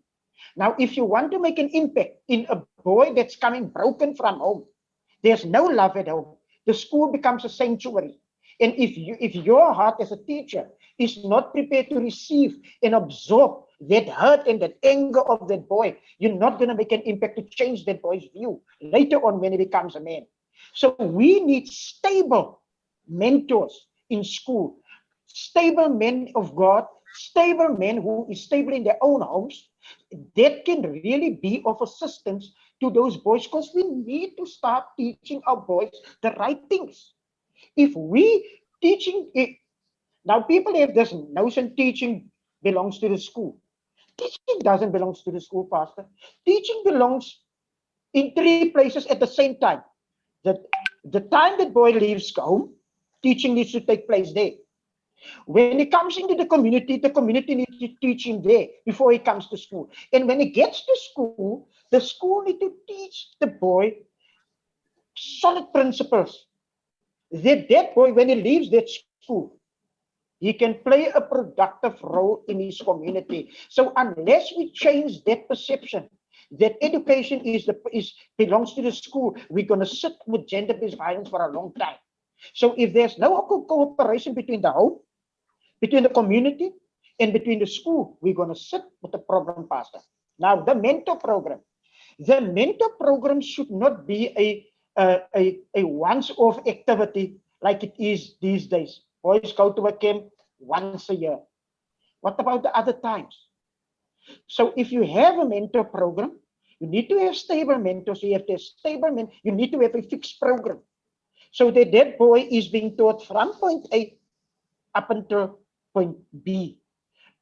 Now, if you want to make an impact in a boy that's coming broken from home, there's no love at home. The school becomes a sanctuary. And if your heart as a teacher is not prepared to receive and absorb that hurt and that anger of that boy, you're not going to make an impact to change that boy's view later on when he becomes a man. So we need stable mentors in school, stable men of God, stable men who is stable in their own homes, that can really be of assistance to those boys, because we need to start teaching our boys the right things. If we teaching it, now people have this notion teaching belongs to the school. Teaching doesn't belong to the school, Pastor. Teaching belongs in three places at the same time. The time that boy leaves home, teaching needs to take place there. When he comes into the community needs to teach him there before he comes to school. And when he gets to school, the school needs to teach the boy solid principles. That boy, when he leaves that school, he can play a productive role in his community. So unless we change that perception, that education belongs to the school, we're going to sit with gender-based violence for a long time. So if there's no cooperation between the home, between the community, and between the school, we're going to sit with the problem, Pastor. Now, the mentor program. The mentor program should not be a once-off activity like it is these days. Boys go to a camp once a year. What about the other times? So if you have a mentor program, you need to have stable mentors. You have to have stable men. You need to have a fixed program, so that that boy is being taught from point A up until point B.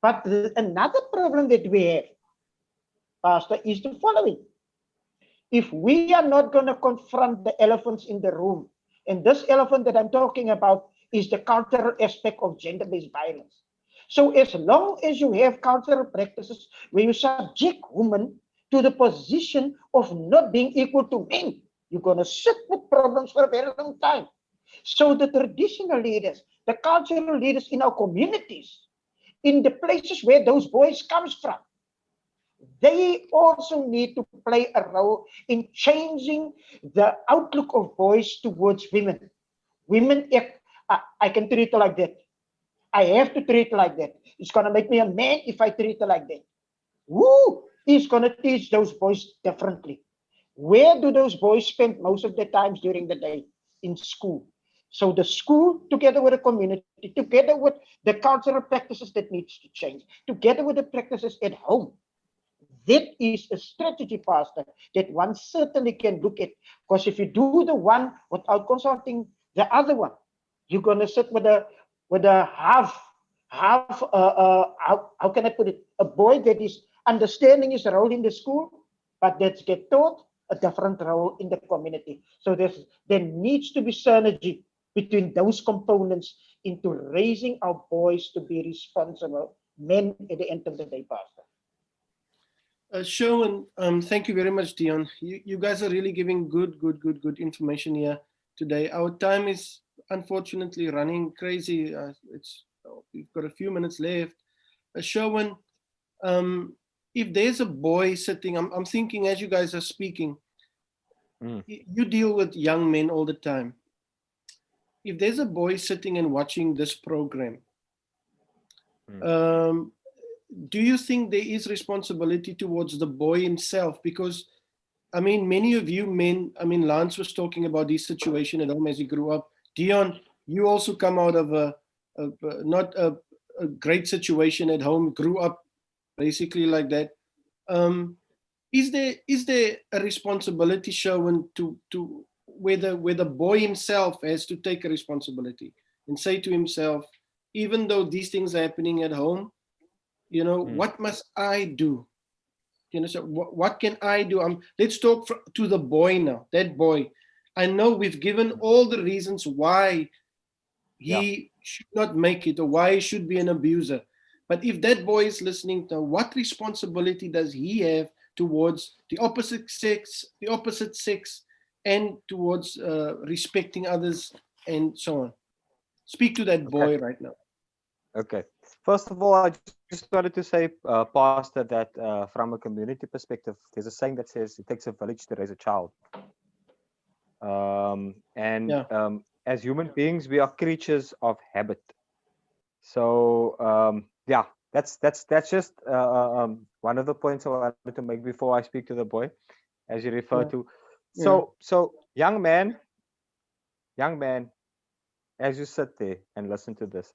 But another problem that we have, Pastor, is the following. If we are not going to confront the elephants in the room, and this elephant that I'm talking about is the cultural aspect of gender-based violence. So as long as you have cultural practices where you subject women to the position of not being equal to men, you're going to sit with problems for a very long time. So the traditional leaders, the cultural leaders in our communities, in the places where those boys comes from, they also need to play a role in changing the outlook of boys towards women. Women, I can treat her like that. I have to treat her like that. It's going to make me a man if I treat her like that. Woo! He's going to teach those boys differently. Where do those boys spend most of their times during the day? In school. So the school, together with the community, together with the cultural practices that needs to change, together with the practices at home, that is a strategy, Pastor, that one certainly can look at. Because if you do the one without consulting the other one, you're going to sit with a how can I put it? A boy that is understanding his role in the school, but that's get taught a different role in the community. So there needs to be synergy between those components into raising our boys to be responsible men at the end of the day, Pastor. Sherwin, thank you very much, Dion. You guys are really giving good information here today. Our time is unfortunately running crazy. We've got a few minutes left. Sherwin, if there's a boy sitting, I'm thinking as you guys are speaking, you deal with young men all the time. If there's a boy sitting and watching this program, do you think there is responsibility towards the boy himself? Because, I mean, many of you men, I mean, Lance was talking about this situation at home as he grew up. Dion, you also come out of not a great situation at home, grew up basically like that. Is there a responsibility shown to where the boy himself has to take a responsibility and say to himself, even though these things are happening at home, you know, what must I do? You know, so what can I do? Let's talk to the boy now. That boy, I know we've given all the reasons why he should not make it or why he should be an abuser. But if that boy is listening to, what responsibility does he have towards the opposite sex, and towards respecting others and so on? Speak to that boy right now. Okay. First of all, I just wanted to say, Pastor, that from a community perspective, there's a saying that says it takes a village to raise a child. As human beings, we are creatures of habit. So that's just one of the points I wanted to make before I speak to the boy, as you refer to. So young man, as you sit there and listen to this,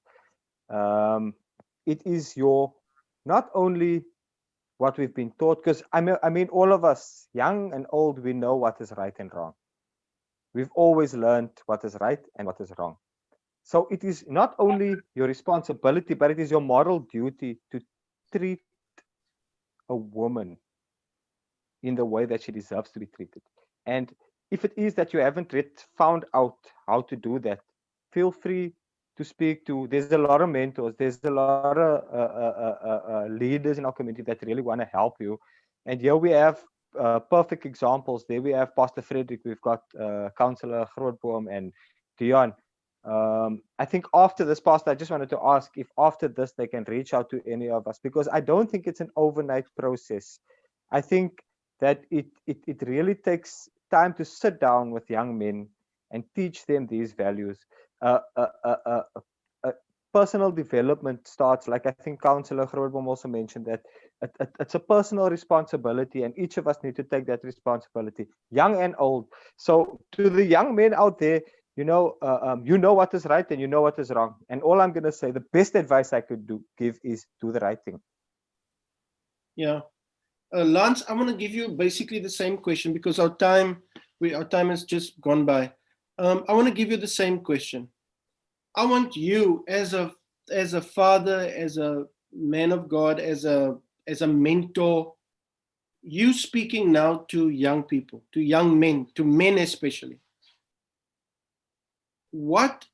it is not only what we've been taught, because I mean all of us, young and old, we know what is right and wrong. We've always learned what is right and what is wrong. So it is not only your responsibility, but it is your moral duty to treat a woman in the way that she deserves to be treated. And if it is that you haven't yet found out how to do that, feel free to speak to. There's a lot of mentors. There's a lot of leaders in our community that really want to help you. And here we have perfect examples. There we have Pastor Frederick. We've got Councillor Grootboom and Dion. I think after this, Pastor, I just wanted to ask if after this they can reach out to any of us, because I don't think it's an overnight process. I think that it really takes time to sit down with young men and teach them these values. Personal development starts, like I think Councillor Grootboom also mentioned, that it's a personal responsibility, and each of us need to take that responsibility, young and old. So to the young men out there, you know what is right and you know what is wrong. And all I'm going to say, the best advice I could give is do the right thing. Yeah. Lance, I want to give you basically the same question because our time has just gone by. I want to give you the same question. I want you as a father, as a man of God, as a mentor, you speaking now to young people, to young men, to men especially. What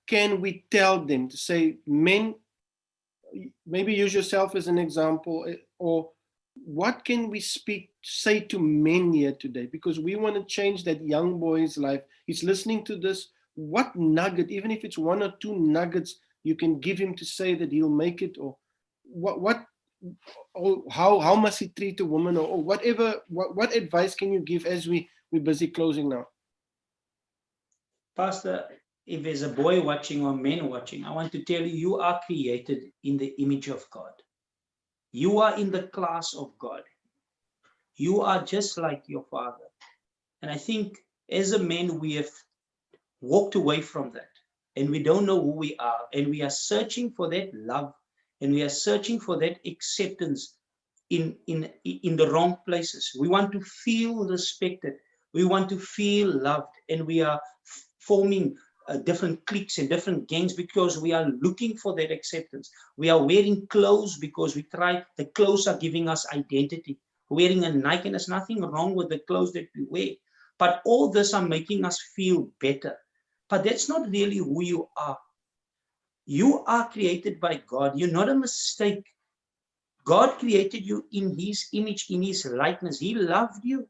can we tell them to say, men, maybe use yourself as an example, or what can we say to men here today? Because we want to change that young boy's life. He's listening to this. What nugget, even if it's 1 or 2 nuggets, you can give him to say that he'll make it, or or how must he treat a woman, or whatever? What advice can you give as we're busy closing now? Pastor, if there's a boy watching or men watching, I want to tell you, you are created in the image of God. You are in the class of God. You are just like your father. And I think as a man, we have walked away from that. And we don't know who we are. And we are searching for that love. And we are searching for that acceptance in the wrong places. We want to feel respected. We want to feel loved. And we are forming different cliques and different gangs because we are looking for that acceptance. We are wearing clothes because the clothes are giving us identity. Wearing a Nike, and there's nothing wrong with the clothes that we wear. But all this are making us feel better. But that's not really who you are. You are created by God. You're not a mistake. God created you in his image, in his likeness. He loved you.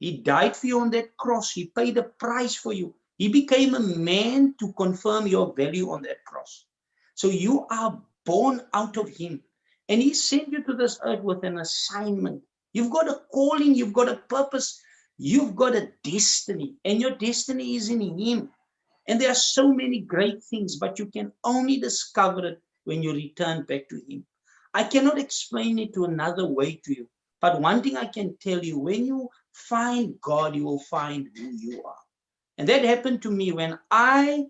He died for you on that cross. He paid a price for you. He became a man to confirm your value on that cross. So you are born out of him. And he sent you to this earth with an assignment. You've got a calling. You've got a purpose. You've got a destiny. And your destiny is in him. And there are so many great things, but you can only discover it when you return back to him. I cannot explain it to another way to you. But one thing I can tell you, when you find God, you will find who you are. And that happened to me when I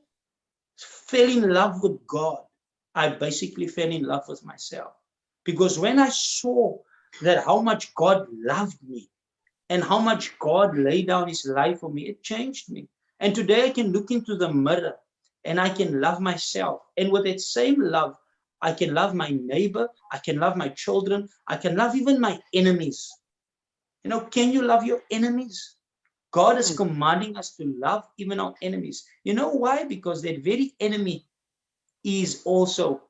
fell in love with God. I basically fell in love with myself. Because when I saw that how much God loved me and how much God laid down his life for me, it changed me. And today I can look into the mirror and I can love myself. And with that same love, I can love my neighbor. I can love my children. I can love even my enemies. You know, can you love your enemies? God is commanding us to love even our enemies. You know why? Because that very enemy is also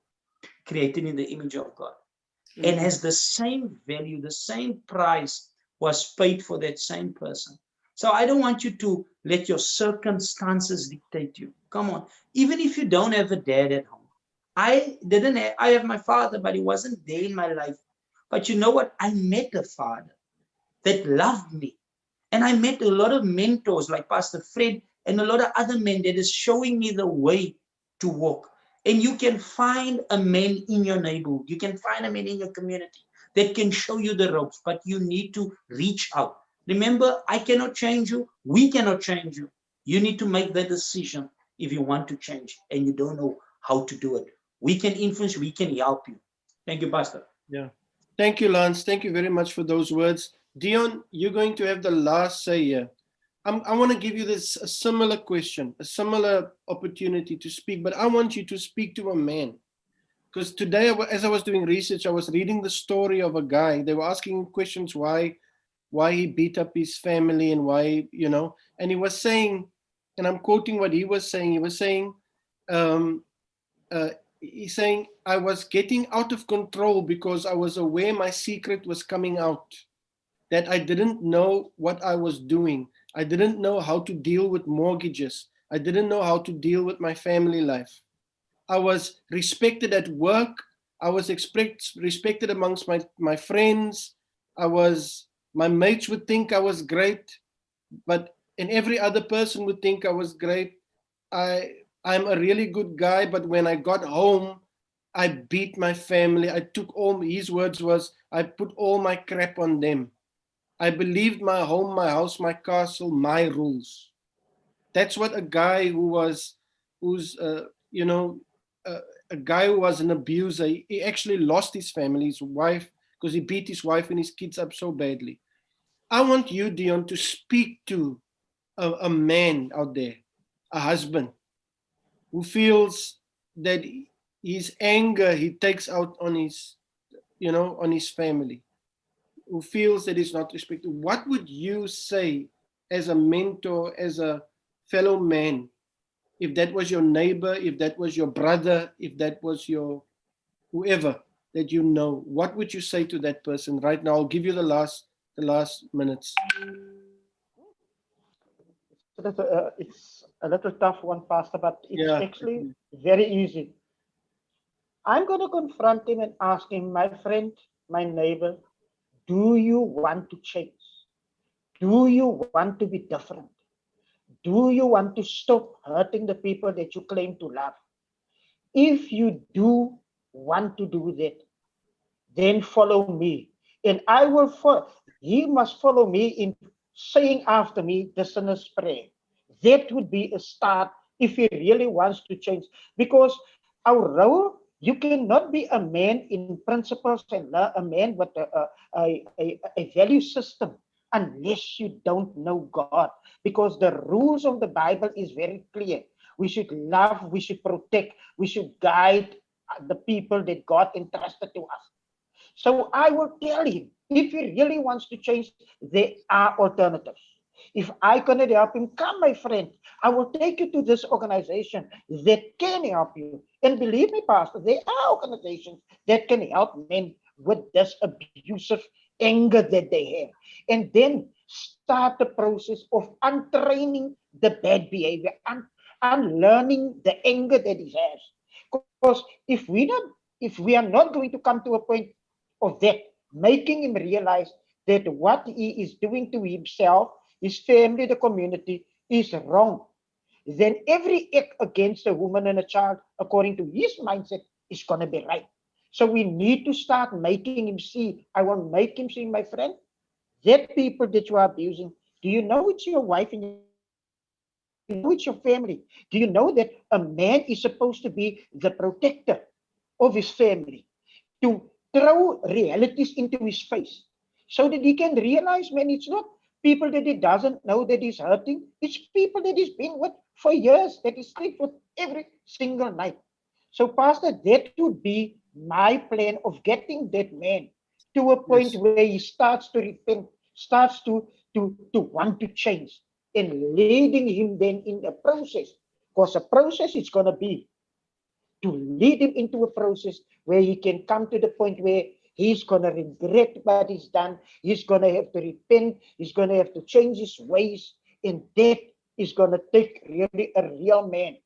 created in the image of God and has the same value, the same price was paid for that same person. So I don't want you to let your circumstances dictate you. Come on. Even if you don't have a dad at home. I have my father, but he wasn't there in my life. But you know what? I met a father that loved me. And I met a lot of mentors like Pastor Fred and a lot of other men that is showing me the way to walk. And you can find a man in your neighborhood. You can find a man in your community that can show you the ropes, but you need to reach out. Remember, I cannot change you. We cannot change you. You need to make the decision if you want to change and you don't know how to do it. We can influence, we can help you. Thank you, Pastor. Yeah. Thank you, Lance. Thank you very much for those words. Dion, you're going to have the last say here. I want to give you a similar question, a similar opportunity to speak, but I want you to speak to a man. Because today, as I was doing research, I was reading the story of a guy. They were asking him questions why why he beat up his family and why, you know, and he was saying, and I'm quoting what he was saying, um, he's saying, I was getting out of control because I was aware my secret was coming out, that I didn't know what I was doing. I didn't know how to deal with mortgages. I didn't know how to deal with my family life. I was respected at work. I was respected amongst my friends. My mates would think I was great, and every other person would think I was great. I'm a really good guy, but when I got home, I beat my family. His words was, I put all my crap on them. I believed my home, my house, my castle, my rules. That's what a guy who's you know, a guy who was an abuser. He actually lost his family, his wife, because he beat his wife and his kids up so badly. I want you, Dion, to speak to a man out there, a husband, who feels that his anger he takes out on his, you know, on his family, who feels that he's not respected. What would you say as a mentor, as a fellow man, if that was your neighbor, if that was your brother, if that was your whoever that you know? What would you say to that person right now? I'll give you the last minutes. It's a little tough one, Pastor, but it's Yeah. actually very easy. I'm going to confront him and ask him, my friend, my neighbor, do you want to change? Do you want to be different? Do you want to stop hurting the people that you claim to love? If you do want to do that, then follow me. And I will follow. He must follow me in saying after me the sinner's prayer. That would be a start if he really wants to change. Because our role, you cannot be a man in principles and a man with a value system unless you don't know God. Because the rules of the Bible is very clear. We should love, we should protect, we should guide the people that God entrusted to us. So I will tell him, if he really wants to change, there are alternatives. If I cannot help him, come, my friend. I will take you to this organization that can help you. And believe me, Pastor, there are organizations that can help men with this abusive anger that they have. And then start the process of untraining the bad behavior, unlearning the anger that he has. Because if we are not going to come to a point of that, making him realize that what he is doing to himself, his family, the community, is wrong, then every act against a woman and a child, according to his mindset, is going to be right. So we need to start making him see. I will make him see, my friend, that people that you are abusing, do you know it's your wife and you know it's your family? Do you know that a man is supposed to be the protector of his family, to throw realities into his face so that he can realize, man, it's not people that he doesn't know that he's hurting. It's people that he's been with for years, that he sleeps with every single night. So, Pastor, that would be my plan of getting that man to a point Yes. where he starts to repent, starts to want to change, and leading him then in the process. Because the process is going to be to lead him into a process where he can come to the point where he's going to regret what he's done. He's going to have to repent. He's going to have to change his ways. And that is going to take really a real man.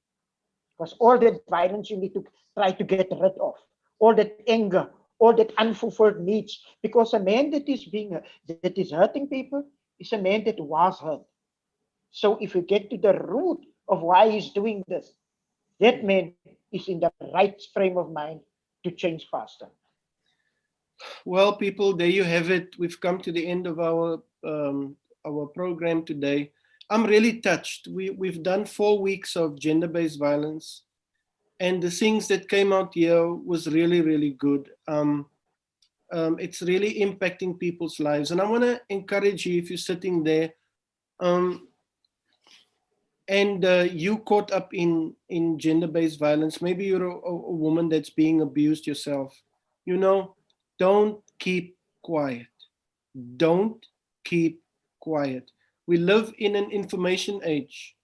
Because all that violence you need to try to get rid of, all that anger, all that unfulfilled needs. Because a man that is hurting people is a man that was hurt. So if you get to the root of why he's doing this, that man is in the right frame of mind to change faster. Well, people, there you have it. We've come to the end of our program today. I'm really touched. We've done 4 weeks of gender-based violence, and the things that came out here was really, really good. It's really impacting people's lives, and I want to encourage you, if you're sitting there, and you caught up in gender-based violence, maybe you're a woman that's being abused yourself, you know, don't keep quiet. Don't keep quiet. We live in an information age.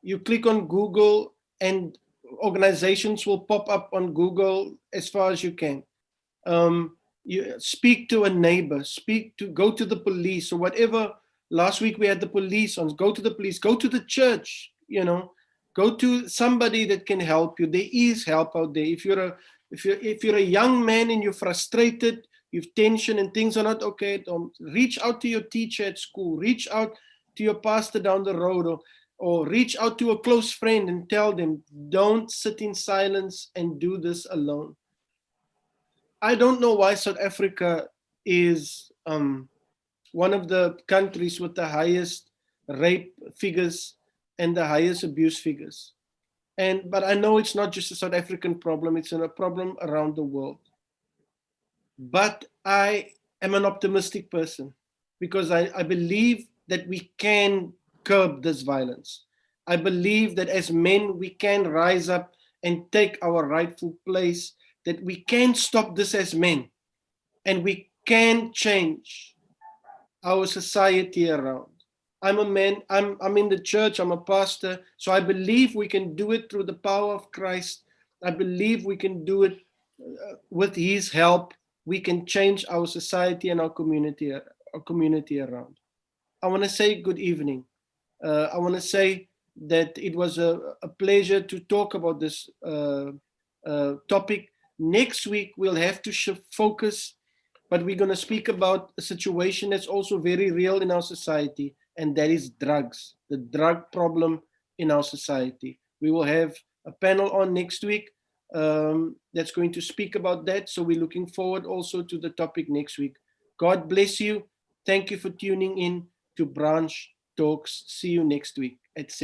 You click on Google and organizations will pop up on Google as far as you can. You speak to a neighbor, go to the police or whatever. Last week we had the police on, go to the police, go to the church, go to somebody that can help you. There is help out there. If you're a young man and you're frustrated, you've tension and things are not okay, reach out to your teacher at school, reach out to your pastor down the road, or reach out to a close friend and tell them, don't sit in silence and do this alone. I don't know why South Africa is one of the countries with the highest rape figures and the highest abuse figures. But I know it's not just a South African problem, it's a problem around the world. But I am an optimistic person because I believe that we can curb this violence. I believe that as men, we can rise up and take our rightful place, that we can stop this as men, and we can change our society around. I'm a man, I'm in the church, I'm a pastor, so I believe we can do it through the power of Christ. I believe we can do it with his help. We can change our society and our community around. I want to say good evening. I want to say that it was a pleasure to talk about this topic. Next week, we'll have to shift focus, but we're going to speak about a situation that's also very real in our society, and that is drugs, the drug problem in our society. We will have a panel on next week that's going to speak about that. So we're looking forward also to the topic next week. God bless you. Thank you for tuning in to Branch Talks. See you next week at 7.